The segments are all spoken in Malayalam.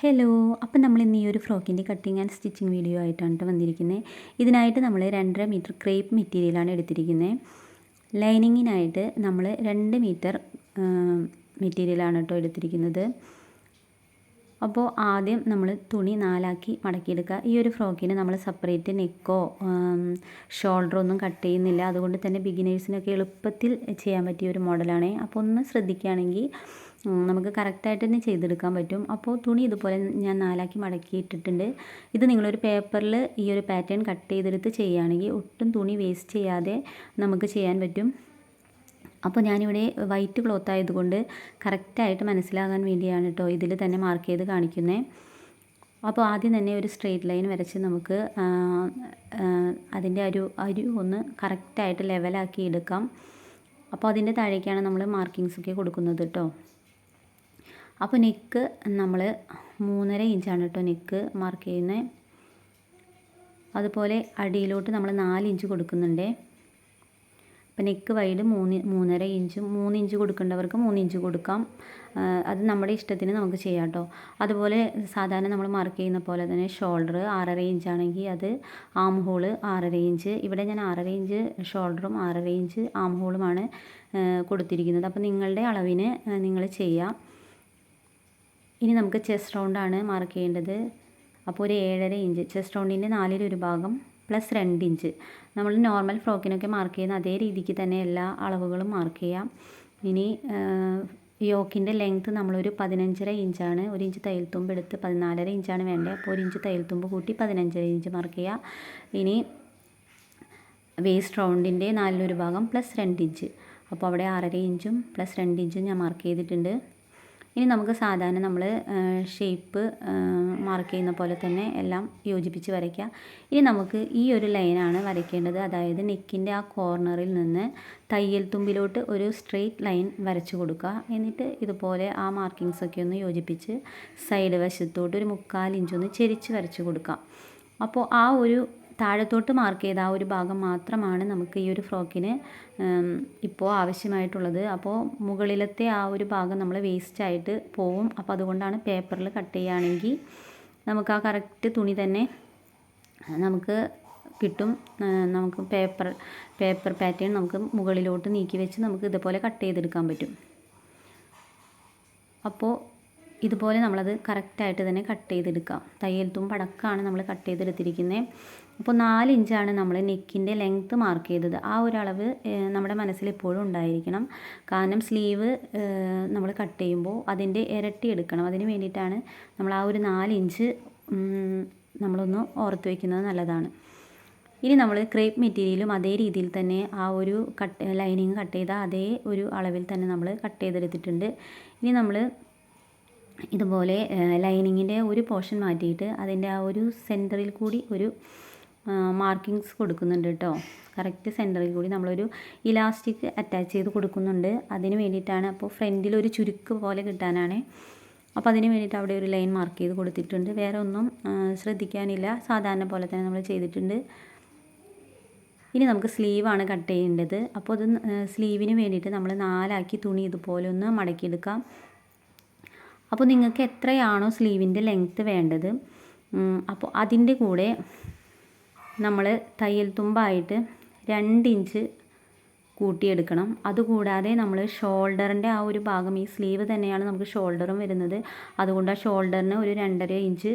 ഹലോ, അപ്പം നമ്മൾ ഇന്ന് ഈ ഒരു ഫ്രോക്കിൻ്റെ കട്ടിങ് ആൻഡ് സ്റ്റിച്ചിങ് വീഡിയോ ആയിട്ടാണ് വന്നിരിക്കുന്നത്. ഇതിനായിട്ട് നമ്മൾ 2.5 മീറ്റർ ക്രേപ്പ് മെറ്റീരിയലാണ് എടുത്തിരിക്കുന്നത്. ലൈനിങ്ങിനായിട്ട് നമ്മൾ 2 മീറ്റർ മെറ്റീരിയലാണ് എടുത്തിരിക്കുന്നത്. അപ്പോൾ ആദ്യം നമ്മൾ തുണി 4ആക്കി മടക്കിയെടുക്കുക. ഈ ഒരു ഫ്രോക്കിന് നമ്മൾ സെപ്പറേറ്റ് നെക്കോ ഷോൾഡറോ ഒന്നും കട്ട് ചെയ്യുന്നില്ല. അതുകൊണ്ട് തന്നെ ബിഗിനേഴ്സിനൊക്കെ എളുപ്പത്തിൽ ചെയ്യാൻ പറ്റിയ ഒരു മോഡലാണ്. അപ്പോൾ ഒന്ന് ശ്രദ്ധിക്കുകയാണെങ്കിൽ നമുക്ക് കറക്റ്റായിട്ട് തന്നെ ചെയ്തെടുക്കാൻ പറ്റും. അപ്പോൾ തുണി ഇതുപോലെ ഞാൻ 4ആക്കി മടക്കിയിട്ടിട്ടുണ്ട്. ഇത് നിങ്ങളൊരു പേപ്പറിൽ ഈ ഒരു പാറ്റേൺ കട്ട് ചെയ്തെടുത്ത് ചെയ്യുകയാണെങ്കിൽ ഒട്ടും തുണി വേസ്റ്റ് ചെയ്യാതെ നമുക്ക് ചെയ്യാൻ പറ്റും. അപ്പോൾ ഞാനിവിടെ വൈറ്റ് ക്ലോത്ത് ആയതുകൊണ്ട് കറക്റ്റായിട്ട് മനസ്സിലാകാൻ വേണ്ടിയാണ് ഇതിൽ തന്നെ മാർക്ക് ചെയ്ത് കാണിക്കുന്നത്. അപ്പോൾ ആദ്യം തന്നെ ഒരു സ്ട്രെയിറ്റ് ലൈൻ വരച്ച് നമുക്ക് അതിൻ്റെ അരു ഒന്ന് കറക്റ്റായിട്ട് ലെവലാക്കി എടുക്കാം. അപ്പോൾ അതിൻ്റെ താഴേക്കാണ് നമ്മൾ മാർക്കിങ്സൊക്കെ കൊടുക്കുന്നത് കേട്ടോ. അപ്പോൾ നെക്ക് നമ്മൾ 3.5 ഇഞ്ചാണ് നെക്ക് മാർക്ക് ചെയ്യുന്നത്. അതുപോലെ അടിയിലോട്ട് നമ്മൾ 4 ഇഞ്ച് കൊടുക്കുന്നുണ്ട്. അപ്പോൾ നെക്ക് വൈഡ് 3.5 ഇഞ്ചും 3 ഇഞ്ച് കൊടുക്കേണ്ടവർക്ക് 3 ഇഞ്ച് കൊടുക്കാം. അത് നമ്മുടെ ഇഷ്ടത്തിന് നമുക്ക് ചെയ്യാം കേട്ടോ. അതുപോലെ സാധാരണ നമ്മൾ മാർക്ക് ചെയ്യുന്ന പോലെ തന്നെ ഷോൾഡർ 6.5 ഇഞ്ചാണെങ്കിൽ അത് ആം ഹോള് 6.5 ഇഞ്ച്. ഇവിടെ ഞാൻ 6.5 ഇഞ്ച് ഷോൾഡറും 6.5 ഇഞ്ച് ആം ഹോളുമാണ് കൊടുത്തിരിക്കുന്നത്. അപ്പോൾ നിങ്ങളുടെ അളവിന് നിങ്ങൾ ചെയ്യാം. ഇനി നമുക്ക് ചെസ്റ്റ് റൗണ്ടാണ് മാർക്ക് ചെയ്യേണ്ടത്. അപ്പോൾ ഒരു 7.5 ഇഞ്ച് ചെസ്റ്റ് റൗണ്ടിൻ്റെ 1/4 ഭാഗം പ്ലസ് 2 ഇഞ്ച് നമ്മൾ നോർമൽ ഫ്രോക്കിനൊക്കെ മാർക്ക് ചെയ്യുന്ന അതേ രീതിക്ക് തന്നെ എല്ലാ അളവുകളും മാർക്ക് ചെയ്യാം. ഇനി യോക്കിൻ്റെ ലെങ്ത്ത് നമ്മളൊരു 15.5 ഇഞ്ചാണ്. 1 ഇഞ്ച് തയ്യൽ തുമ്പ് എടുത്ത് 14.5 ഇഞ്ചാണ് വേണ്ടത്. അപ്പോൾ 1 ഇഞ്ച് തയ്യൽ തുമ്പ് കൂട്ടി 15.5 ഇഞ്ച് മാർക്ക് ചെയ്യുക. ഇനി വേസ്റ്റ് റൗണ്ടിൻ്റെ 1/4 ഭാഗം പ്ലസ് 2 ഇഞ്ച്. അപ്പോൾ അവിടെ 6.5 ഇഞ്ചും പ്ലസ് 2 ഇഞ്ചും ഞാൻ മാർക്ക് ചെയ്തിട്ടുണ്ട്. ഇനി നമുക്ക് സാധാരണ നമ്മൾ ഷേപ്പ് മാർക്ക് ചെയ്യുന്ന പോലെ തന്നെ എല്ലാം യോജിപ്പിച്ച് വരയ്ക്കുക. ഇനി നമുക്ക് ഈ ഒരു ലൈനാണ് വരയ്ക്കേണ്ടത്. അതായത് നെക്കിൻ്റെ ആ കോർണറിൽ നിന്ന് തയ്യൽ തുമ്പിലോട്ട് ഒരു സ്ട്രെയിറ്റ് ലൈൻ വരച്ചു കൊടുക്കുക. എന്നിട്ട് ഇതുപോലെ ആ മാർക്കിങ്സൊക്കെ ഒന്ന് യോജിപ്പിച്ച് സൈഡ് വശത്തോട്ട് ഒരു 1/4 ഇഞ്ചൊന്ന് ചെരിച്ച് വരച്ചു കൊടുക്കുക. അപ്പോൾ ആ ഒരു താഴത്തോട്ട് മാർക്ക് ചെയ്ത ആ ഒരു ഭാഗം മാത്രമാണ് നമുക്ക് ഈ ഒരു ഫ്രോക്കിന് ഇപ്പോൾ ആവശ്യമായിട്ടുള്ളത്. അപ്പോൾ മുകളിലത്തെ ആ ഒരു ഭാഗം നമ്മൾ വേസ്റ്റായിട്ട് പോവും. അപ്പോൾ അതുകൊണ്ടാണ് പേപ്പറിൽ കട്ട് ചെയ്യുകയാണെങ്കിൽ നമുക്ക് ആ കറക്റ്റ് തുണി തന്നെ നമുക്ക് കിട്ടും. നമുക്ക് പേപ്പർ പാറ്റേൺ നമുക്ക് മുകളിലോട്ട് നീക്കി വെച്ച് നമുക്ക് ഇതുപോലെ കട്ട് ചെയ്തെടുക്കാൻ പറ്റും. അപ്പോൾ ഇതുപോലെ നമ്മളത് കറക്റ്റായിട്ട് തന്നെ കട്ട് ചെയ്തെടുക്കാം. തയ്യൽ തുമ്പടക്കമാണ് നമ്മൾ കട്ട് ചെയ്തെടുത്തിരിക്കുന്നത്. അപ്പോൾ 4 ഇഞ്ചാണ് നമ്മൾ നെക്കിൻ്റെ ലെങ്ത്ത് മാർക്ക് ചെയ്തത്. ആ ഒരു അളവ് നമ്മുടെ മനസ്സിൽ എപ്പോഴും ഉണ്ടായിരിക്കണം. കാരണം സ്ലീവ് നമ്മൾ കട്ട് ചെയ്യുമ്പോൾ അതിൻ്റെ ഇരട്ടി എടുക്കണം. അതിന് വേണ്ടിയിട്ടാണ് നമ്മൾ ആ ഒരു 4 ഇഞ്ച് നമ്മളൊന്ന് ഓർത്ത് വയ്ക്കുന്നത് നല്ലതാണ്. ഇനി നമ്മൾ ക്രേപ്പ് മെറ്റീരിയലും അതേ രീതിയിൽ തന്നെ ആ ഒരു ലൈനിങ് കട്ട് ചെയ്ത അതേ ഒരു അളവിൽ തന്നെ നമ്മൾ കട്ട് ചെയ്തെടുത്തിട്ടുണ്ട്. ഇനി നമ്മൾ ഇതുപോലെ ലൈനിങ്ങിൻ്റെ ഒരു പോർഷൻ മാറ്റിയിട്ട് അതിൻ്റെ ആ ഒരു സെൻറ്ററിൽ കൂടി ഒരു മാർക്കിങ്സ് കൊടുക്കുന്നുണ്ട് കേട്ടോ. കറക്റ്റ് സെൻറ്ററിൽ കൂടി നമ്മളൊരു ഇലാസ്റ്റിക് അറ്റാച്ച് ചെയ്ത് കൊടുക്കുന്നുണ്ട്. അതിന് വേണ്ടിയിട്ടാണ്. അപ്പോൾ ഫ്രണ്ടിലൊരു ചുരുക്ക് പോലെ കിട്ടാനാണ്. അപ്പോൾ അതിന് വേണ്ടിയിട്ട് അവിടെ ഒരു ലൈൻ മാർക്ക് ചെയ്ത് കൊടുത്തിട്ടുണ്ട്. വേറെ ഒന്നും ശ്രദ്ധിക്കാനില്ല. സാധാരണ പോലെ തന്നെ നമ്മൾ ചെയ്തിട്ടുണ്ട്. ഇനി നമുക്ക് സ്ലീവാണ് കട്ട് ചെയ്യേണ്ടത്. അപ്പോൾ അത് സ്ലീവിന് വേണ്ടിയിട്ട് നമ്മൾ 4ആക്കി തുണി ഇതുപോലെ ഒന്ന് മടക്കിയെടുക്കാം. അപ്പോൾ നിങ്ങൾക്ക് എത്രയാണോ സ്ലീവിൻ്റെ ലെങ്ത്ത് വേണ്ടത് അപ്പോൾ അതിൻ്റെ കൂടെ നമ്മൾ തയ്യൽ തുമ്പായിട്ട് 2 ഇഞ്ച് കൂട്ടിയെടുക്കണം. അതുകൂടാതെ നമ്മൾ ഷോൾഡറിൻ്റെ ആ ഒരു ഭാഗം ഈ സ്ലീവ് തന്നെയാണ് നമുക്ക് ഷോൾഡറും വരുന്നത്. അതുകൊണ്ട് ആ ഷോൾഡറിന് ഒരു 2.5 ഇഞ്ച്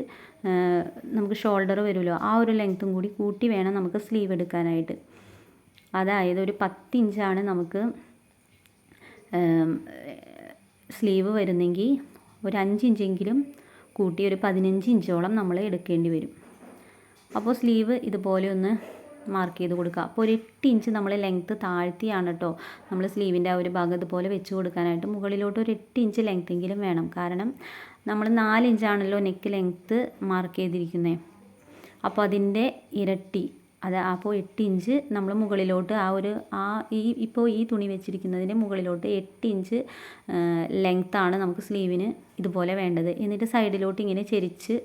നമുക്ക് ഷോൾഡർ വരുമല്ലോ, ആ ഒരു ലെങ്ത്തും കൂടി കൂട്ടി വേണം നമുക്ക് സ്ലീവ് എടുക്കാനായിട്ട്. അതായത് ഒരു 10 ഇഞ്ചാണ് നമുക്ക് സ്ലീവ് വരുന്നെങ്കിൽ ഒരു 5 ഇഞ്ചെങ്കിലും കൂട്ടി ഒരു 15 ഇഞ്ചോളം നമ്മൾ എടുക്കേണ്ടി വരും. അപ്പോൾ സ്ലീവ് ഇതുപോലെ ഒന്ന് മാർക്ക് ചെയ്ത് കൊടുക്കുക. അപ്പോൾ ഒരു 8 ഇഞ്ച് നമ്മൾ ലെങ്ത്ത് താഴ്ത്തിയാണ് കേട്ടോ നമ്മൾ സ്ലീവിൻ്റെ ആ ഒരു ഭാഗം ഇതുപോലെ വെച്ച് കൊടുക്കാനായിട്ട്. മുകളിലോട്ട് ഒരു 8 ഇഞ്ച് ലെങ്ത്തെങ്കിലും വേണം. കാരണം നമ്മൾ 4 ഇഞ്ചാണല്ലോ നെക്ക് ലെങ്ത്ത് മാർക്ക് ചെയ്തിരിക്കുന്നത്. അപ്പോൾ അതിൻ്റെ ഇരട്ടി അപ്പോൾ 8 ഇഞ്ച് നമ്മൾ മുകളിലോട്ട് ഇപ്പോൾ ഈ തുണി വെച്ചിരിക്കുന്നതിൻ്റെ മുകളിലോട്ട് 8 ഇഞ്ച് ലെങ്ത്താണ് നമുക്ക് സ്ലീവിന് ഇതുപോലെ വേണ്ടത്. എന്നിട്ട് സൈഡിലോട്ട് ഇങ്ങനെ ചെരിച്ച്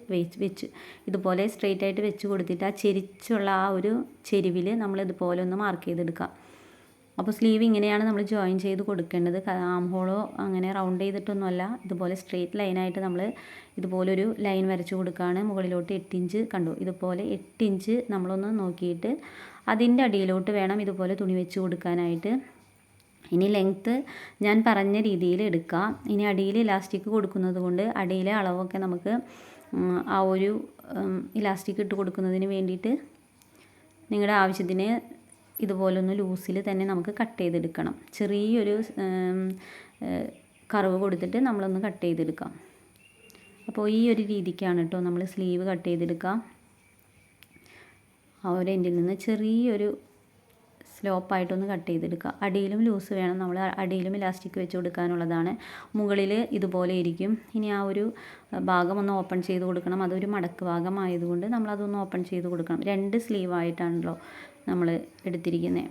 വെച്ച് ഇതുപോലെ സ്ട്രെയിറ്റ് ആയിട്ട് വെച്ച് കൊടുത്തിട്ട് ആ ചെരിച്ചുള്ള ആ ഒരു ചെരിവിൽ നമ്മൾ ഇതുപോലെ ഒന്ന് മാർക്ക് ചെയ്തെടുക്കാം. അപ്പോൾ സ്ലീവ് ഇങ്ങനെയാണ് നമ്മൾ ജോയിൻ ചെയ്ത് കൊടുക്കേണ്ടത്. ആം ഹോളോ അങ്ങനെ റൗണ്ട് ചെയ്തിട്ടൊന്നുമല്ല, ഇതുപോലെ സ്ട്രെയിറ്റ് ലൈനായിട്ട് നമ്മൾ ഇതുപോലൊരു ലൈൻ വരച്ച് കൊടുക്കുകയാണ്. മുകളിലോട്ട് 8 ഇഞ്ച് കണ്ടു, ഇതുപോലെ 8 ഇഞ്ച് നമ്മളൊന്ന് നോക്കിയിട്ട് അതിൻ്റെ അടിയിലോട്ട് വേണം ഇതുപോലെ തുണി വെച്ച് കൊടുക്കാനായിട്ട്. ഇനി ലെങ്ത്ത് ഞാൻ പറഞ്ഞ രീതിയിൽ എടുക്കാം. ഇനി അടിയിൽ ഇലാസ്റ്റിക് കൊടുക്കുന്നത് കൊണ്ട് അടിയിലെ അളവൊക്കെ നമുക്ക് ആ ഒരു ഇലാസ്റ്റിക് ഇട്ട് കൊടുക്കുന്നതിന് വേണ്ടിയിട്ട് നിങ്ങളുടെ ആവശ്യത്തിന് ഇതുപോലൊന്ന് ലൂസിൽ തന്നെ നമുക്ക് കട്ട് ചെയ്തെടുക്കണം. ചെറിയൊരു കർവ് കൊടുത്തിട്ട് നമ്മളൊന്ന് കട്ട് ചെയ്തെടുക്കാം. അപ്പോൾ ഈ ഒരു രീതിക്കാണ് കേട്ടോ നമ്മൾ സ്ലീവ് കട്ട് ചെയ്തെടുക്കാം. ആ ഒരു എൻഡിൽ നിന്ന് ചെറിയൊരു സ്ലോപ്പായിട്ടൊന്ന് കട്ട് ചെയ്തെടുക്കുക. അടിയിലും ലൂസ് വേണം, നമ്മൾ അടിയിലും ഇലാസ്റ്റിക് വെച്ച് കൊടുക്കാനുള്ളതാണ്. മുകളിൽ ഇതുപോലെ ഇരിക്കും. ഇനി ആ ഒരു ഭാഗം ഒന്ന് ഓപ്പൺ ചെയ്ത് കൊടുക്കണം. അതൊരു മടക്ക് ഭാഗമായതുകൊണ്ട് നമ്മളതൊന്ന് ഓപ്പൺ ചെയ്ത് കൊടുക്കണം. 2 സ്ലീവായിട്ടാണല്ലോ നമ്മൾ എടുത്തിരിക്കുന്നത്.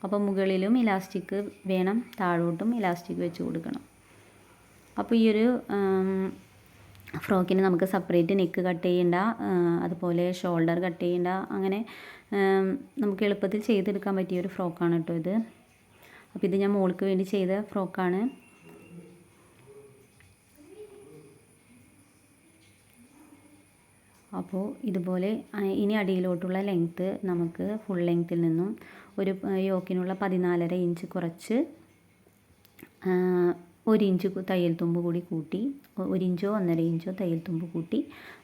അപ്പോൾ മുകളിലും ഇലാസ്റ്റിക് വേണം, താഴോട്ടും ഇലാസ്റ്റിക് വെച്ച് കൊടുക്കണം. അപ്പോൾ ഈ ഒരു ഫ്രോക്കിന് നമുക്ക് സെപ്പറേറ്റ് നെക്ക് കട്ട് ചെയ്യണ്ട, അതുപോലെ ഷോൾഡർ കട്ട് ചെയ്യണ്ട, അങ്ങനെ നമുക്ക് എളുപ്പത്തിൽ ചെയ്തെടുക്കാൻ പറ്റിയൊരു ഫ്രോക്കാണ് കേട്ടോ ഇത്. അപ്പോൾ ഇത് ഞാൻ മോൾക്ക് വേണ്ടി ചെയ്ത ഫ്രോക്കാണ്. അപ്പോൾ ഇതുപോലെ ഇനി അടിയിലോട്ടുള്ള ലെങ്ത്ത് നമുക്ക് ഫുൾ ലെങ്ത്തിൽ നിന്നും ഒരു യോക്കിനുള്ള 14.5 ഇഞ്ച് കുറച്ച് 1 ഇഞ്ച് തയ്യൽ തുമ്പ് കൂടി കൂട്ടി, 1 ഇഞ്ചോ 1.5 ഇഞ്ചോ തയ്യൽ തുമ്പ് കൂട്ടി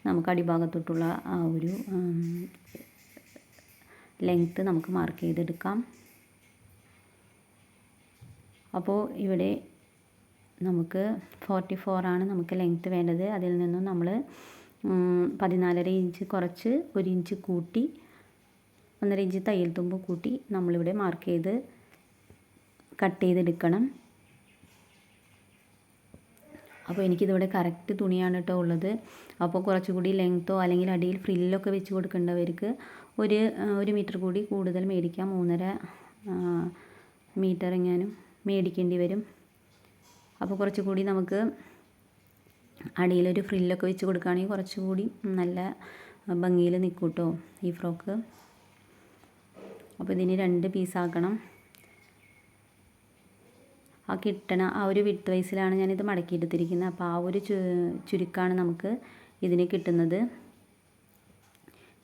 നമുക്ക് അടിഭാഗത്തോട്ടുള്ള ആ ഒരു ലെങ്ത്ത് നമുക്ക് മാർക്ക് ചെയ്തെടുക്കാം. അപ്പോൾ ഇവിടെ നമുക്ക് 44 ആണ് നമുക്ക് ലെങ്ത്ത് വേണ്ടത്. അതിൽ നിന്നും നമ്മൾ 14.5 ഇഞ്ച് കുറച്ച് 1 ഇഞ്ച് കൂട്ടി 1.5 ഇഞ്ച് തയ്യൽ തുമ്പ് കൂട്ടി നമ്മളിവിടെ മാർക്ക് ചെയ്ത് കട്ട് ചെയ്തെടുക്കണം. അപ്പോൾ എനിക്കിതിവിടെ കറക്റ്റ് തുണിയാണ് കേട്ടോ ഉള്ളത്. അപ്പോൾ കുറച്ചുകൂടി ലെങ്ത്തോ അല്ലെങ്കിൽ അടിയിൽ ഫ്രില്ലൊക്കെ വെച്ച് കൊടുക്കേണ്ടവർക്ക് 1 മീറ്റർ കൂടി കൂടുതൽ മേടിക്കാം. 3.5 മീറ്റർ എങ്ങാനും മേടിക്കേണ്ടി വരും. അപ്പോൾ കുറച്ചുകൂടി നമുക്ക് അടിയിലൊരു ഫ്രില്ലൊക്കെ വെച്ച് കൊടുക്കുകയാണെങ്കിൽ കുറച്ചുകൂടി നല്ല ഭംഗിയിൽ നിൽക്കും കേട്ടോ ഈ ഫ്രോക്ക്. അപ്പോൾ ഇതിന് 2 പീസാക്കണം. ആ കിട്ടണ ആ ഒരു വിഡ്ത്ത് വൈസിലാണ് ഞാനിത് മടക്കിയെടുത്തിരിക്കുന്നത്. അപ്പോൾ ആ ഒരു ചുരുക്കാണ് നമുക്ക് ഇതിന് കിട്ടുന്നത്.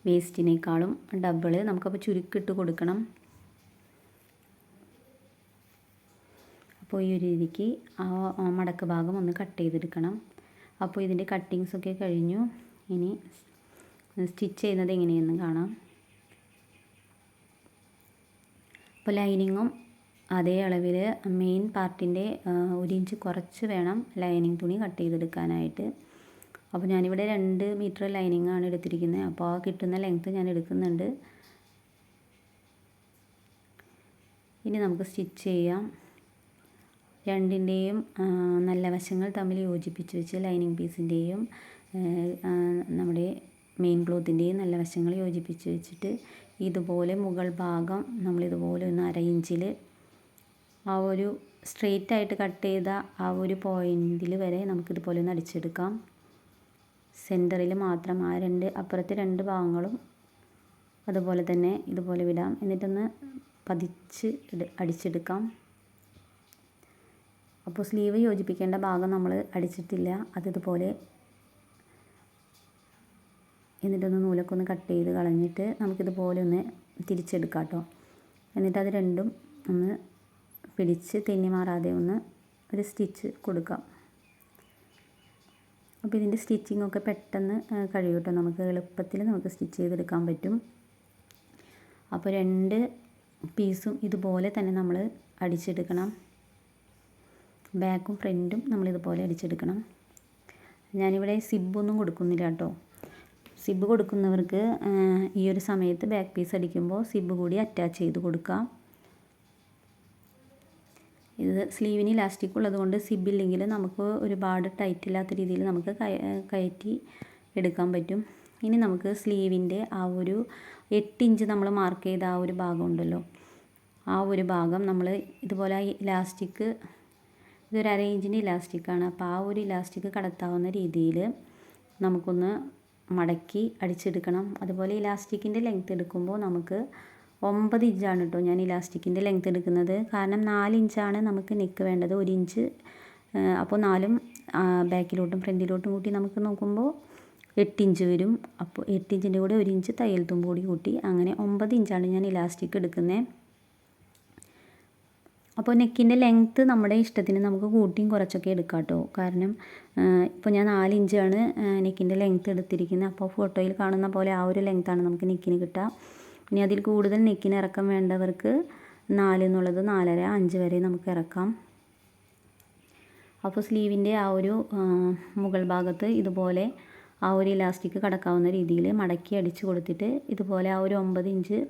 വേസ്റ്റിനേക്കാളും ഡബിള് നമുക്കപ്പോൾ ചുരുക്കിട്ട് കൊടുക്കണം. അപ്പോൾ ഈ ഒരു രീതിക്ക് ആ മടക്ക് ഭാഗം ഒന്ന് കട്ട് ചെയ്തെടുക്കണം. അപ്പോൾ ഇതിൻ്റെ കട്ടിങ്സൊക്കെ കഴിഞ്ഞു. ഇനി സ്റ്റിച്ച് ചെയ്യുന്നത് എങ്ങനെയെന്ന് കാണാം. അപ്പോൾ ലൈനിങ്ങും അതേ അളവിൽ മെയിൻ പാർട്ടിൻ്റെ 1 ഇഞ്ച് കുറച്ച് വേണം ലൈനിങ് തുണി കട്ട് ചെയ്തെടുക്കാനായിട്ട്. അപ്പോൾ ഞാനിവിടെ 2 മീറ്റർ ലൈനിങ് ആണ് എടുത്തിരിക്കുന്നത്. അപ്പോൾ ആ കിട്ടുന്ന ലെങ്ത്ത് ഞാൻ എടുക്കുന്നുണ്ട്. ഇനി നമുക്ക് സ്റ്റിച്ച് ചെയ്യാം. രണ്ടിൻ്റെയും നല്ല വശങ്ങൾ തമ്മിൽ യോജിപ്പിച്ച് വെച്ച് ലൈനിങ് പീസിൻ്റെയും നമ്മുടെ മെയിൻ ക്ലോത്തിൻ്റെയും നല്ല വശങ്ങൾ യോജിപ്പിച്ച് വെച്ചിട്ട് ഇതുപോലെ മുകൾ ഭാഗം നമ്മളിതുപോലെ ഒന്ന് 1/2 ഇഞ്ചിൽ ആ ഒരു സ്ട്രെയിറ്റ് ആയിട്ട് കട്ട് ചെയ്ത ആ ഒരു പോയിൻറ്റിൽ വരെ നമുക്കിതുപോലെ ഒന്ന് അടിച്ചെടുക്കാം. സെൻറ്ററിൽ മാത്രം ആ അപ്പുറത്തെ 2 ഭാഗങ്ങളും അതുപോലെ തന്നെ ഇതുപോലെ വിടാം. എന്നിട്ടൊന്ന് പതിച്ച് അടിച്ചെടുക്കാം. അപ്പോൾ സ്ലീവ് യോജിപ്പിക്കേണ്ട ഭാഗം നമ്മൾ അടിച്ചിട്ടില്ല, അതിതുപോലെ എന്നിട്ടൊന്ന് നൂലൊക്കെ ഒന്ന് കട്ട് ചെയ്ത് കളഞ്ഞിട്ട് നമുക്കിതുപോലെ ഒന്ന് തിരിച്ചെടുക്കാം കേട്ടോ. എന്നിട്ട് അത് രണ്ടും ഒന്ന് പിടിച്ച് തെന്നി മാറാതെ ഒന്ന് ഒരു സ്റ്റിച്ച് കൊടുക്കാം. അപ്പോൾ ഇതിൻ്റെ സ്റ്റിച്ചിങ് ഒക്കെ പെട്ടെന്ന് കഴിയും കേട്ടോ. നമുക്ക് എളുപ്പത്തിൽ നമുക്ക് സ്റ്റിച്ച് ചെയ്തെടുക്കാൻ പറ്റും. അപ്പോൾ 2 പീസും ഇതുപോലെ തന്നെ നമ്മൾ അടിച്ചെടുക്കണം. ബാക്കും ഫ്രണ്ടും നമ്മളിതുപോലെ അടിച്ചെടുക്കണം. ഞാനിവിടെ സിബൊന്നും കൊടുക്കുന്നില്ല കേട്ടോ. സിബ് കൊടുക്കുന്നവർക്ക് ഈ ഒരു സമയത്ത് ബാക്ക് പീസ് അടിക്കുമ്പോൾ സിബ് കൂടി അറ്റാച്ച് ചെയ്ത് കൊടുക്കാം. ഇത് സ്ലീവിന് ഇലാസ്റ്റിക് ഉള്ളതുകൊണ്ട് സിബില്ലെങ്കിൽ നമുക്ക് ഒരുപാട് ടൈറ്റ് ഇല്ലാത്ത രീതിയിൽ നമുക്ക് കയറ്റി എടുക്കാൻ പറ്റും. ഇനി നമുക്ക് സ്ലീവിൻ്റെ ആ ഒരു 8 ഇഞ്ച് നമ്മൾ മാർക്ക് ചെയ്ത ആ ഒരു ഭാഗം ഉണ്ടല്ലോ, ആ ഒരു ഭാഗം നമ്മൾ ഇതുപോലെ ഇലാസ്റ്റിക്, ഇതൊരു 1/2 ഇഞ്ചിൻ്റെ ഇലാസ്റ്റിക്കാണ്. അപ്പോൾ ആ ഒരു ഇലാസ്റ്റിക് കടത്താവുന്ന രീതിയിൽ നമുക്കൊന്ന് മടക്കി അടിച്ചെടുക്കണം. അതുപോലെ ഇലാസ്റ്റിക്കിൻ്റെ ലെങ്ത്ത് എടുക്കുമ്പോൾ നമുക്ക് 9 ഇഞ്ചാണ് കേട്ടോ ഞാൻ ഇലാസ്റ്റിക്കിൻ്റെ ലെങ്ത് എടുക്കുന്നത്. കാരണം 4 ഇഞ്ചാണ് നമുക്ക് നെക്ക് വേണ്ടത്. 1 ഇഞ്ച് അപ്പോൾ 4ഉം ബാക്കിലോട്ടും ഫ്രണ്ടിലോട്ടും കൂട്ടി നമുക്ക് നോക്കുമ്പോൾ 8 ഇഞ്ച് വരും. അപ്പോൾ 8 ഇഞ്ചിൻ്റെ കൂടെ 1 ഇഞ്ച് തയ്യൽ തുമ്പ് കൂടി കൂട്ടി അങ്ങനെ 9 ഇഞ്ചാണ് ഞാൻ ഇലാസ്റ്റിക് എടുക്കുന്നത്. അപ്പോൾ നെക്കിൻ്റെ ലെങ്ത്ത് നമ്മുടെ ഇഷ്ടത്തിന് നമുക്ക് കൂട്ടിയും കുറച്ചൊക്കെ എടുക്കാം കേട്ടോ. കാരണം ഇപ്പോൾ ഞാൻ 4 ഇഞ്ചാണ് നെക്കിൻ്റെ ലെങ്ത്ത് എടുത്തിരിക്കുന്നത്. അപ്പോൾ ഫോട്ടോയിൽ കാണുന്ന പോലെ ആ ഒരു ലെങ്ത്താണ് നമുക്ക് നെക്കിന് കിട്ടുക. ഇനി അതിൽ കൂടുതൽ നെക്കിന് ഇറക്കം വേണ്ടവർക്ക് 4 എന്നുള്ളത് 4.5 5 വരെ നമുക്ക് ഇറക്കാം. അപ്പോൾ സ്ലീവിൻ്റെ ആ ഒരു മുകൾ ഭാഗത്ത് ഇതുപോലെ ആ ഒരു ഇലാസ്റ്റിക് കടക്കാവുന്ന രീതിയിൽ മടക്കി അടിച്ച് കൊടുത്തിട്ട് ഇതുപോലെ ആ ഒരു 9 ഇഞ്ച്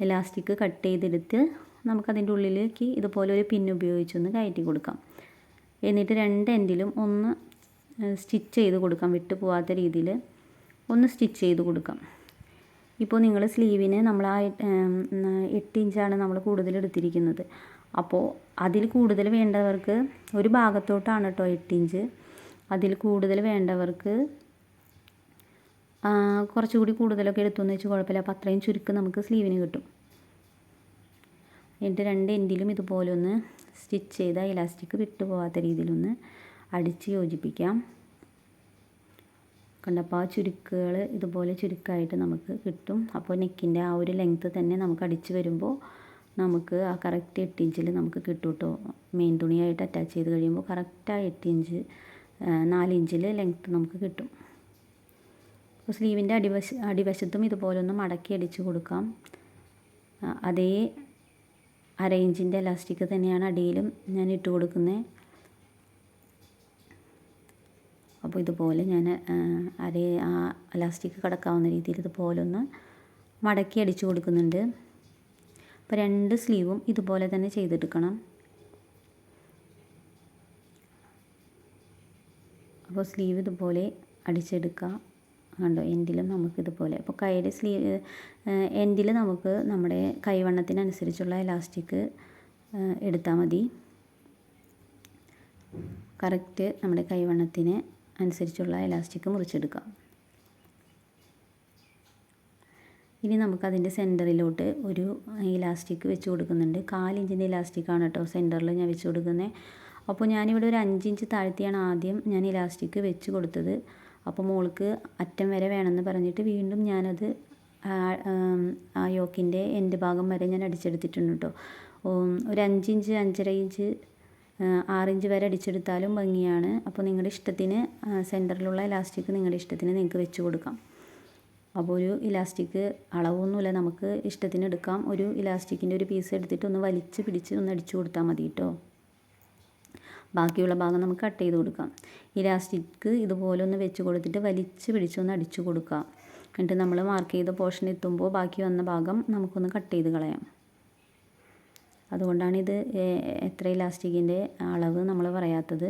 ഇലാസ്റ്റിക് കട്ട് ചെയ്തെടുത്ത് നമുക്കതിൻ്റെ ഉള്ളിലേക്ക് ഇതുപോലെ ഒരു പിൻ ഉപയോഗിച്ചൊന്ന് കയറ്റി കൊടുക്കാം. എന്നിട്ട് 2 എൻഡിലും ഒന്ന് സ്റ്റിച്ച് ചെയ്ത് കൊടുക്കാം. വിട്ടു പോകാത്ത രീതിയിൽ ഒന്ന് സ്റ്റിച്ച് ചെയ്ത് കൊടുക്കാം. ഇപ്പോൾ നിങ്ങൾ സ്ലീവിന് നമ്മൾ ആ 8 ഇഞ്ചാണ് നമ്മൾ കൂടുതൽ എടുത്തിരിക്കുന്നത്. അപ്പോൾ അതിൽ കൂടുതൽ വേണ്ടവർക്ക് ഒരു ഭാഗത്തോട്ടാണ് കേട്ടോ 8 ഇഞ്ച്. അതിൽ കൂടുതൽ വേണ്ടവർക്ക് കുറച്ചുകൂടി കൂടുതലൊക്കെ എടുത്തുവെന്ന് വെച്ചാൽ കുഴപ്പമില്ല. അപ്പോൾ അത്രയും ചുരുക്കം നമുക്ക് സ്ലീവിന് കിട്ടും. എന്നിട്ട് 2 എൻഡിലും ഇതുപോലെ ഒന്ന് സ്റ്റിച്ച് ചെയ്ത ഇലാസ്റ്റിക് വിട്ടു പോകാത്ത രീതിയിലൊന്ന് അടിച്ച് യോജിപ്പിക്കാം. കണ്ടപ്പോൾ ആ ചുരുക്കുകൾ ഇതുപോലെ ചുരുക്കമായിട്ട് നമുക്ക് കിട്ടും. അപ്പോൾ നെക്കിൻ്റെ ആ ഒരു ലെങ്ത്ത് തന്നെ നമുക്ക് അടിച്ച് വരുമ്പോൾ നമുക്ക് ആ കറക്റ്റ് 8 ഇഞ്ചിൽ നമുക്ക് കിട്ടും കേട്ടോ. മെയിൻ തുണിയായിട്ട് അറ്റാച്ച് ചെയ്ത് കഴിയുമ്പോൾ കറക്റ്റ് ആ 8 ഇഞ്ച് 4 ഇഞ്ചിൽ ലെങ്ത്ത് നമുക്ക് കിട്ടും. അപ്പോൾ സ്ലീവിൻ്റെ അടിവശത്തും ഇതുപോലെ ഒന്ന് മടക്കി അടിച്ച് കൊടുക്കാം. അതേ 1/2 ഇഞ്ചിൻ്റെ ഇലാസ്റ്റിക് തന്നെയാണ് അടിയിലും ഞാൻ ഇട്ട് കൊടുക്കുന്നത്. അപ്പോൾ ഇതുപോലെ ഞാൻ ആ ഇലാസ്റ്റിക് കടക്കാവുന്ന രീതിയിൽ ഇതുപോലെ ഒന്ന് മടക്കി അടിച്ച് കൊടുക്കുന്നുണ്ട്. അപ്പോൾ 2 സ്ലീവും ഇതുപോലെ തന്നെ ചെയ്തെടുക്കണം. അപ്പോൾ സ്ലീവ് ഇതുപോലെ അടിച്ചെടുക്കുക. കണ്ടോ എൻഡിലും നമുക്കിതുപോലെ. അപ്പോൾ കൈയുടെ സ്ലീവ് എൻഡിൽ നമുക്ക് നമ്മുടെ കൈവണ്ണത്തിനനുസരിച്ചുള്ള ഇലാസ്റ്റിക് എടുത്താൽ മതി. കറക്റ്റ് നമ്മുടെ കൈവണ്ണത്തിന് അനുസരിച്ചുള്ള ഇലാസ്റ്റിക് മുറിച്ചെടുക്കാം. ഇനി നമുക്കതിൻ്റെ സെൻറ്ററിലോട്ട് ഒരു ഇലാസ്റ്റിക് വെച്ച് കൊടുക്കുന്നുണ്ട്. 4 ഇഞ്ചിൻ്റെ ഇലാസ്റ്റിക്കാണ് കേട്ടോ സെൻറ്ററിൽ ഞാൻ വെച്ച് കൊടുക്കുന്നത്. അപ്പോൾ ഞാനിവിടെ ഒരു 5 ഇഞ്ച് താഴ്ത്തിയാണ് ആദ്യം ഞാൻ ഇലാസ്റ്റിക് വെച്ച് കൊടുത്തത്. അപ്പോൾ മോൾക്ക് അറ്റം വരെ വേണമെന്ന് പറഞ്ഞിട്ട് വീണ്ടും ഞാനത് ആ യോക്കിൻ്റെ എൻഡ് ഭാഗം വരെ ഞാൻ അടിച്ചെടുത്തിട്ടുണ്ട് കേട്ടോ. ഒരു 5 ഇഞ്ച് 5.5 ഇഞ്ച് 6 ഇഞ്ച് വരെ അടിച്ചെടുത്താലും ഭംഗിയാണ്. അപ്പോൾ നിങ്ങളുടെ ഇഷ്ടത്തിന് സെൻറ്ററിലുള്ള ഇലാസ്റ്റിക് നിങ്ങളുടെ ഇഷ്ടത്തിന് നിങ്ങൾക്ക് വെച്ച് കൊടുക്കാം. അപ്പോൾ ഒരു ഇലാസ്റ്റിക് അളവൊന്നുമില്ല, നമുക്ക് ഇഷ്ടത്തിന് എടുക്കാം. ഒരു ഇലാസ്റ്റിക്കിൻ്റെ ഒരു പീസ് എടുത്തിട്ട് ഒന്ന് വലിച്ച് പിടിച്ച് ഒന്ന് അടിച്ചു കൊടുത്താൽ മതി കേട്ടോ. ബാക്കിയുള്ള ഭാഗം നമുക്ക് കട്ട് ചെയ്ത് കൊടുക്കാം. ഇലാസ്റ്റിക് ഇതുപോലെ ഒന്ന് വെച്ച് കൊടുത്തിട്ട് വലിച്ച് പിടിച്ചൊന്ന് അടിച്ചു കൊടുക്കുക. എന്നിട്ട് നമ്മൾ മാർക്ക് ചെയ്ത പോർഷൻ എത്തുമ്പോൾ ബാക്കി വന്ന ഭാഗം നമുക്കൊന്ന് കട്ട് ചെയ്ത് കളയാം. അതുകൊണ്ടാണ് ഇത് എത്ര ഇലാസ്റ്റിക്കിൻ്റെ അളവ് നമ്മൾ പറയാത്തത്.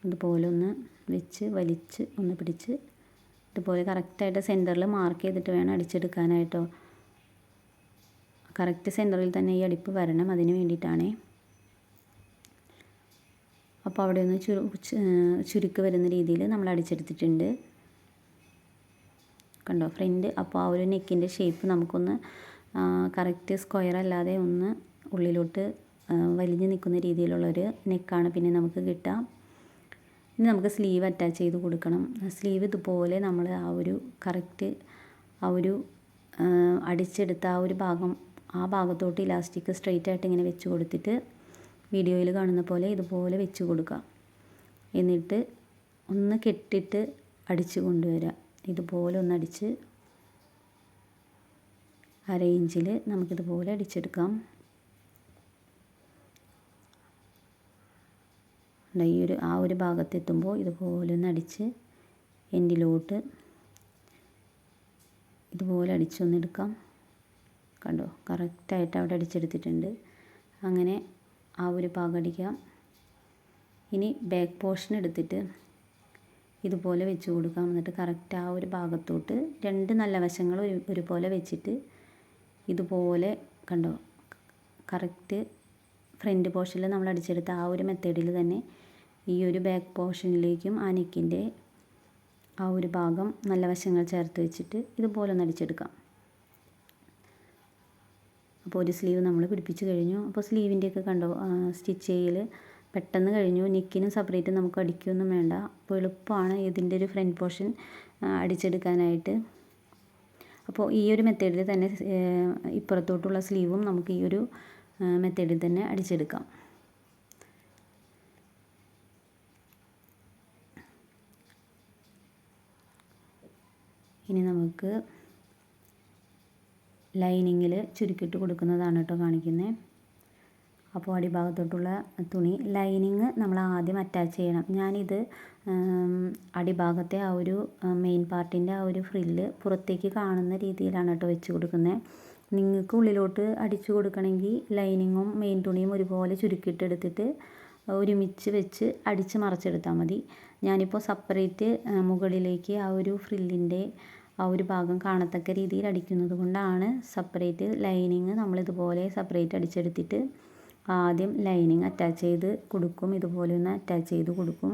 ഇതുപോലെ ഒന്ന് വെച്ച് വലിച്ച് ഒന്ന് പിടിച്ച് ഇതുപോലെ കറക്റ്റായിട്ട് സെൻറ്ററിൽ മാർക്ക് ചെയ്തിട്ട് വേണം അടിച്ചെടുക്കാനായിട്ടോ. കറക്റ്റ് സെൻറ്ററിൽ തന്നെ ഈ അടിപ്പ് വരണം, അതിന് വേണ്ടിയിട്ടാണേ. അപ്പോൾ അവിടെ ഒന്ന് ചുരുക്ക് വരുന്ന രീതിയിൽ നമ്മൾ അടിച്ചെടുത്തിട്ടുണ്ട്. കണ്ടോ ഫ്രണ്ട്. അപ്പോൾ ആ ഒരു നെക്കിൻ്റെ ഷേപ്പ് നമുക്കൊന്ന് കറക്റ്റ് സ്ക്വയർ അല്ലാതെ ഒന്ന് ഉള്ളിലോട്ട് വലിഞ്ഞ് നിൽക്കുന്ന രീതിയിലുള്ളൊരു നെക്കാണ് പിന്നെ നമുക്ക് കിട്ടുക. ഇനി നമുക്ക് സ്ലീവ് അറ്റാച്ച് ചെയ്ത് കൊടുക്കണം. സ്ലീവ് ഇതുപോലെ നമ്മൾ ആ ഒരു കറക്റ്റ് ആ ഒരു അടിച്ചെടുത്ത ആ ഒരു ഭാഗം ആ ഭാഗത്തോട്ട് ഇലാസ്റ്റിക് സ്ട്രെയിറ്റ് ആയിട്ട് ഇങ്ങനെ വെച്ച് കൊടുത്തിട്ട് വീഡിയോയിൽ കാണുന്ന പോലെ ഇതുപോലെ വെച്ച് കൊടുക്കുക. എന്നിട്ട് ഒന്ന് കെട്ടിട്ട് അടിച്ച് കൊണ്ടുവരിക. ഇതുപോലെ ഒന്ന് അടിച്ച് 1/2 ഇഞ്ചിൽ നമുക്കിതുപോലെ അടിച്ചെടുക്കാം. ഈ ഒരു ആ ഒരു ഭാഗത്തെത്തുമ്പോൾ ഇതുപോലെ ഒന്ന് അടിച്ച് എൻഡിലോട്ട് ഇതുപോലെ അടിച്ചൊന്നെടുക്കാം. കണ്ടോ കറക്റ്റായിട്ട് അവിടെ അടിച്ചെടുത്തിട്ടുണ്ട്. അങ്ങനെ ആ ഒരു ഭാഗം അടിക്കാം. ഇനി ബാക്ക് പോർഷൻ എടുത്തിട്ട് ഇതുപോലെ വെച്ച് കൊടുക്കാം. എന്നിട്ട് കറക്റ്റ് ആ ഒരു ഭാഗത്തോട്ട് 2 നല്ല വശങ്ങൾ ഒരുപോലെ വെച്ചിട്ട് ഇതുപോലെ കണ്ടോ കറക്റ്റ് ഫ്രണ്ട് പോർഷനിൽ നമ്മൾ അടിച്ചെടുത്ത ആ ഒരു മെത്തേഡിൽ തന്നെ ഈ ഒരു ബാക്ക് പോർഷനിലേക്കും ആ നെക്കിൻ്റെ ആ ഒരു ഭാഗം നല്ല വശങ്ങൾ ചേർത്ത് വെച്ചിട്ട് ഇതുപോലെ ഒന്ന് അടിച്ചെടുക്കാം. അപ്പോൾ ഒരു സ്ലീവ് നമ്മൾ പിടിപ്പിച്ച് കഴിഞ്ഞു. അപ്പോൾ സ്ലീവിൻ്റെയൊക്കെ കണ്ടോ സ്റ്റിച്ച് ചെയ്യൽ പെട്ടെന്ന് കഴിഞ്ഞു. നെക്കിനും സെപ്പറേറ്റ് നമുക്ക് അടിക്കുകയൊന്നും വേണ്ട. അപ്പോൾ എളുപ്പമാണ് ഇതിൻ്റെ ഒരു ഫ്രണ്ട് പോർഷൻ അടിച്ചെടുക്കാനായിട്ട്. അപ്പോൾ ഈ ഒരു മെത്തേഡിൽ തന്നെ ഇപ്പുറത്തോട്ടുള്ള സ്ലീവും നമുക്ക് ഈ ഒരു മെത്തേഡിൽ തന്നെ അടിച്ചെടുക്കാം. ഇനി നമുക്ക് ലൈനിങ്ങിൽ ചുരുക്കിയിട്ട് കൊടുക്കുന്നതാണ് കേട്ടോ കാണിക്കുന്നത്. അപ്പോൾ അടിഭാഗത്തോട്ടുള്ള തുണി ലൈനിങ് നമ്മൾ ആദ്യം അറ്റാച്ച് ചെയ്യണം. ഞാനിത് അടിഭാഗത്തെ ആ ഒരു മെയിൻ പാർട്ടിൻ്റെ ആ ഒരു ഫ്രില്ല് പുറത്തേക്ക് കാണുന്ന രീതിയിലാണ് കേട്ടോ വെച്ച് കൊടുക്കുന്നത്. നിങ്ങൾക്ക് ഉള്ളിലോട്ട് അടിച്ചു കൊടുക്കണമെങ്കിൽ ലൈനിങ്ങും മെയിൻ തുണിയും ഒരുപോലെ ചുരുക്കിയിട്ടെടുത്തിട്ട് ഒരുമിച്ച് വെച്ച് അടിച്ച് മറച്ചെടുത്താൽ മതി. ഞാനിപ്പോൾ സെപ്പറേറ്റ് മുകളിലേക്ക് ആ ഒരു ഫ്രില്ലിൻ്റെ ആ ഒരു ഭാഗം കാണത്തക്ക രീതിയിൽ അടിക്കുന്നത് കൊണ്ടാണ് സെപ്പറേറ്റ് ലൈനിങ് നമ്മളിതുപോലെ സെപ്പറേറ്റ് അടിച്ചെടുത്തിട്ട് ആദ്യം ലൈനിങ് അറ്റാച്ച് ചെയ്ത് കൊടുക്കും. ഇതുപോലെ ഒന്ന് അറ്റാച്ച് ചെയ്ത് കൊടുക്കും.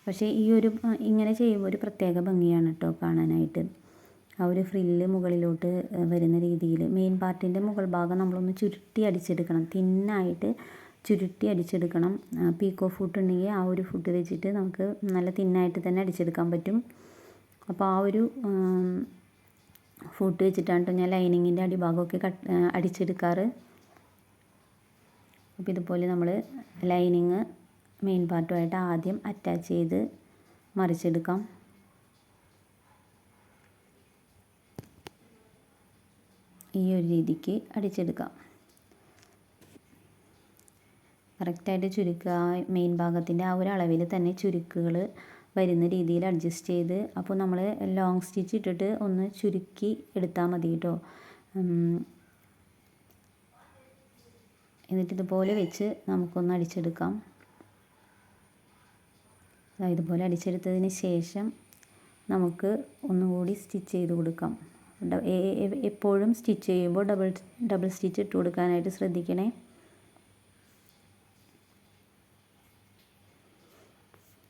പക്ഷേ ഈ ഒരു ഇങ്ങനെ ചെയ്യുമ്പോൾ ഒരു പ്രത്യേക ഭംഗിയാണ് കേട്ടോ കാണാനായിട്ട്. ആ ഒരു ഫ്രില്ല് മുകളിലോട്ട് വരുന്ന രീതിയിൽ മെയിൻ പാർട്ടിൻ്റെ മുകൾ ഭാഗം നമ്മളൊന്ന് ചുരുട്ടി അടിച്ചെടുക്കണം. തിന്നായിട്ട് ചുരുട്ടി അടിച്ചെടുക്കണം. പീക്കോ ഫുട്ട് ഉണ്ടെങ്കിൽ ആ ഒരു ഫുട്ട് വെച്ചിട്ട് നമുക്ക് നല്ല തിന്നായിട്ട് തന്നെ അടിച്ചെടുക്കാൻ പറ്റും. അപ്പോൾ ആ ഒരു ഫുട്ട് വെച്ചിട്ടാണ് കേട്ടോ ഞാൻ ലൈനിങ്ങിൻ്റെ അടിഭാഗമൊക്കെ അടിച്ചെടുക്കാറ്. അപ്പോൾ ഇതുപോലെ നമ്മൾ ലൈനിങ് മെയിൻ പാർട്ടുമായിട്ട് ആദ്യം അറ്റാച്ച് ചെയ്ത് മറിച്ചെടുക്കാം. ഈ ഒരു രീതിക്ക് അടിച്ചെടുക്കാം. കറക്റ്റായിട്ട് ചുരുക്കുക. മെയിൻ ഭാഗത്തിൻ്റെ ആ ഒരു അളവിൽ തന്നെ ചുരുക്കുകൾ വരുന്ന രീതിയിൽ അഡ്ജസ്റ്റ് ചെയ്ത്, അപ്പോൾ നമ്മൾ ലോങ് സ്റ്റിച്ച് ഇട്ടിട്ട് ഒന്ന് ചുരുക്കി എടുത്താൽ മതി കേട്ടോ. എന്നിട്ട് ഇതുപോലെ വെച്ച് നമുക്കൊന്ന് അടിച്ചെടുക്കാം. ഇതുപോലെ അടിച്ചെടുത്തതിന് ശേഷം നമുക്ക് ഒന്നുകൂടി സ്റ്റിച്ച് ചെയ്ത് കൊടുക്കാം. എപ്പോഴും സ്റ്റിച്ച് ചെയ്യുമ്പോൾ ഡബിൾ സ്റ്റിച്ച് ഇട്ട് കൊടുക്കാനായിട്ട് ശ്രദ്ധിക്കണേ.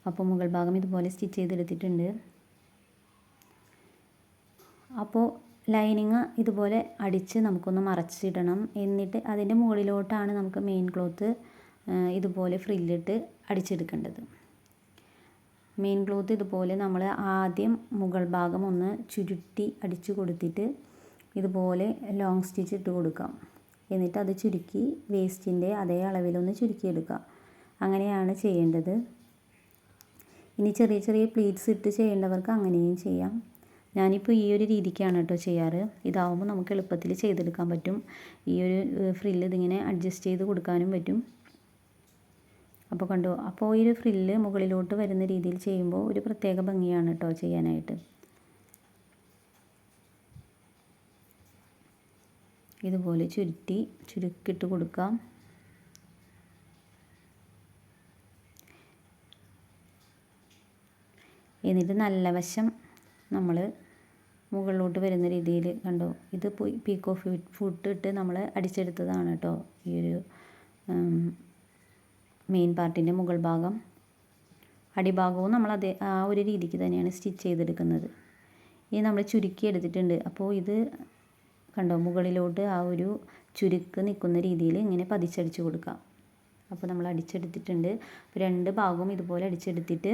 അപ്പോൾ മുകൾ ഭാഗം ഇതുപോലെ സ്റ്റിച്ച് ചെയ്തെടുത്തിട്ടുണ്ട്. അപ്പോൾ ലൈനിങ് ഇതുപോലെ അടിച്ച് നമുക്കൊന്ന് മറച്ചിടണം. എന്നിട്ട് അതിൻ്റെ മുകളിലോട്ടാണ് നമുക്ക് മെയിൻ ക്ലോത്ത് ഇതുപോലെ ഫ്രില്ലിട്ട് അടിച്ചെടുക്കേണ്ടത്. മെയിൻ ക്ലോത്ത് ഇതുപോലെ നമ്മൾ ആദ്യം മുകൾ ഭാഗം ഒന്ന് ചുരുട്ടി അടിച്ചു കൊടുത്തിട്ട് ഇതുപോലെ ലോങ് സ്റ്റിച്ച് ഇട്ട് കൊടുക്കാം. എന്നിട്ട് അത് ചുരുക്കി വേസ്റ്റിൻ്റെ അതേ അളവിലൊന്ന് ചുരുക്കിയെടുക്കാം. അങ്ങനെയാണ് ചെയ്യേണ്ടത്. ഇനി ചെറിയ ചെറിയ പ്ലീറ്റ്സ് ഇട്ട് ചെയ്യേണ്ടവർക്ക് അങ്ങനെയും ചെയ്യാം. ഞാനിപ്പോൾ ഈ ഒരു രീതിക്കാണ് കേട്ടോ ചെയ്യാറ്. ഇതാവുമ്പോൾ നമുക്ക് എളുപ്പത്തിൽ ചെയ്തെടുക്കാൻ പറ്റും. ഈ ഒരു ഫ്രില്ല് ഇതിങ്ങനെ അഡ്ജസ്റ്റ് ചെയ്ത് കൊടുക്കാനും പറ്റും. അപ്പോൾ കണ്ടോ, അപ്പോൾ ഈ ഒരു ഫ്രില്ല് മുകളിലോട്ട് വരുന്ന രീതിയിൽ ചെയ്യുമ്പോൾ ഒരു പ്രത്യേക ഭംഗിയാണ് കേട്ടോ ചെയ്യാനായിട്ട്. ഇതുപോലെ ചുരുക്കിയിട്ട് കൊടുക്കാം. എന്നിട്ട് നല്ല വശം നമ്മൾ മുകളിലോട്ട് വരുന്ന രീതിയിൽ കണ്ടോ, ഇത് പീക്കോ ഫുട്ട് ഇട്ട് നമ്മൾ അടിച്ചെടുത്തതാണ് കേട്ടോ ഈ ഒരു മെയിൻ പാർട്ടിൻ്റെ മുകൾ ഭാഗം. അടിഭാഗവും നമ്മൾ ആ ഒരു രീതിക്ക് തന്നെയാണ് സ്റ്റിച്ച് ചെയ്തെടുക്കുന്നത്. ഇനി നമ്മൾ ചുരുക്കി എടുത്തിട്ടുണ്ട്. അപ്പോൾ ഇത് കണ്ടോ, മുകളിലോട്ട് ആ ഒരു ചുരുക്ക് നിൽക്കുന്ന രീതിയിൽ ഇങ്ങനെ പതിച്ചടിച്ച് കൊടുക്കാം. അപ്പോൾ നമ്മൾ അടിച്ചെടുത്തിട്ടുണ്ട്. രണ്ട് ഭാഗവും ഇതുപോലെ അടിച്ചെടുത്തിട്ട്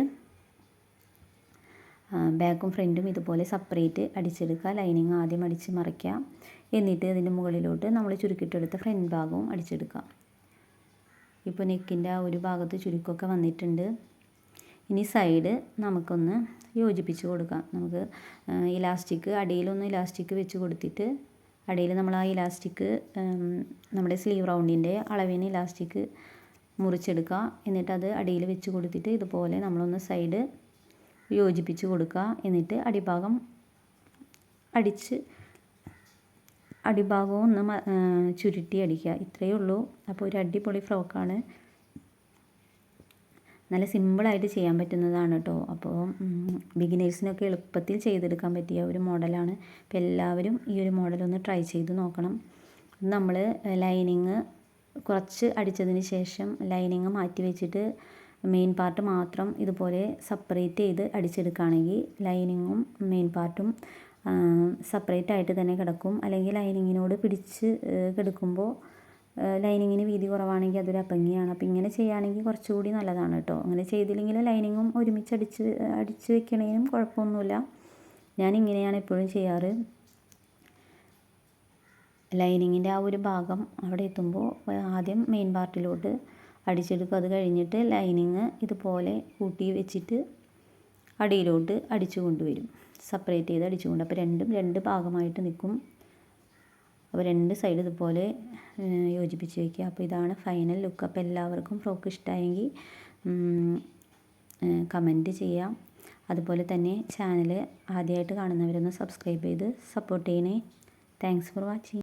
ബാക്കും ഫ്രണ്ടും ഇതുപോലെ സെപ്പറേറ്റ് അടിച്ചെടുക്കുക. ലൈനിങ് ആദ്യം അടിച്ച് മറിക്കുക. എന്നിട്ട് ഇതിൻ്റെ മുകളിലോട്ട് നമ്മൾ ചുരുക്കിയിട്ടെടുത്ത ഫ്രണ്ട് ഭാഗവും അടിച്ചെടുക്കാം. ഇപ്പോൾ നെക്കിൻ്റെ ആ ഒരു ഭാഗത്ത് ചുരുക്കമൊക്കെ വന്നിട്ടുണ്ട്. ഇനി സൈഡ് നമുക്കൊന്ന് യോജിപ്പിച്ച് കൊടുക്കാം. നമുക്ക് ഇലാസ്റ്റിക് അടിയിലൊന്ന് ഇലാസ്റ്റിക് വെച്ച് കൊടുത്തിട്ട് അടിയിൽ നമ്മൾ ആ ഇലാസ്റ്റിക് നമ്മുടെ സ്ലീവ് റൗണ്ടിൻ്റെ അളവിന് ഇലാസ്റ്റിക് മുറിച്ചെടുക്കുക. എന്നിട്ട് അത് അടിയിൽ വെച്ച് കൊടുത്തിട്ട് ഇതുപോലെ നമ്മളൊന്ന് സൈഡ് യോജിപ്പിച്ച് കൊടുക്കുക. എന്നിട്ട് അടിഭാഗം അടിഭാഗവും ഒന്ന് ചുരുട്ടി അടിക്കുക. ഇത്രയേ ഉള്ളൂ. അപ്പോൾ ഒരു അടിപൊളി ഫ്രോക്കാണ്. നല്ല സിമ്പിളായിട്ട് ചെയ്യാൻ പറ്റുന്നതാണ് കേട്ടോ. അപ്പോൾ ബിഗിനേഴ്സിനൊക്കെ എളുപ്പത്തിൽ ചെയ്തെടുക്കാൻ പറ്റിയ ഒരു മോഡലാണ്. അപ്പോൾ എല്ലാവരും ഈ ഒരു മോഡലൊന്ന് ട്രൈ ചെയ്ത് നോക്കണം. നമ്മൾ ലൈനിങ് കുറച്ച് അടിച്ചതിന് ശേഷം ലൈനിങ് മാറ്റി വെച്ചിട്ട് മെയിൻ പാർട്ട് മാത്രം ഇതുപോലെ സെപ്പറേറ്റ് ചെയ്ത് അടിച്ചെടുക്കുകയാണെങ്കിൽ ലൈനിങ്ങും മെയിൻ പാർട്ടും സെപ്പറേറ്റ് ആയിട്ട് തന്നെ കിടക്കും. അല്ലെങ്കിൽ ലൈനിങ്ങിനോട് പിടിച്ച് കിടക്കുമ്പോൾ ലൈനിങ്ങിന് വീതി കുറവാണെങ്കിൽ അതൊരു അഭംഗിയാണ്. അപ്പോൾ ഇങ്ങനെ ചെയ്യുകയാണെങ്കിൽ കുറച്ചുകൂടി നല്ലതാണ് കേട്ടോ. അങ്ങനെ ചെയ്തില്ലെങ്കിൽ ലൈനിങ്ങും ഒരുമിച്ച് അടിച്ച് വെക്കണേനും കുഴപ്പമൊന്നുമില്ല. ഞാൻ ഇങ്ങനെയാണ് എപ്പോഴും ചെയ്യാറ്. ലൈനിങ്ങിൻ്റെ ആ ഒരു ഭാഗം അവിടെ എത്തുമ്പോൾ ആദ്യം മെയിൻ പാർട്ടിലോട്ട് അടിച്ചെടുക്കും. അത് കഴിഞ്ഞിട്ട് ലൈനിങ് ഇതുപോലെ കൂട്ടി വെച്ചിട്ട് അടിയിലോട്ട് അടിച്ചു കൊണ്ടുവരും. സെപ്പറേറ്റ് ചെയ്ത് അടിച്ചു കൊണ്ട്, അപ്പോൾ രണ്ടും രണ്ട് ഭാഗമായിട്ട് നിൽക്കും. അപ്പോൾ രണ്ട് സൈഡ് ഇതുപോലെ യോജിപ്പിച്ച് വയ്ക്കുക. അപ്പോൾ ഇതാണ് ഫൈനൽ ലുക്ക്. അപ്പോൾ എല്ലാവർക്കും ഫ്രോക്ക് ഇഷ്ടമായെങ്കിൽ കമൻറ്റ് ചെയ്യാം. അതുപോലെ തന്നെ ചാനൽ ആദ്യമായിട്ട് കാണുന്നവരൊന്ന് സബ്സ്ക്രൈബ് ചെയ്ത് സപ്പോർട്ട് ചെയ്യണേ. Thanks for watching.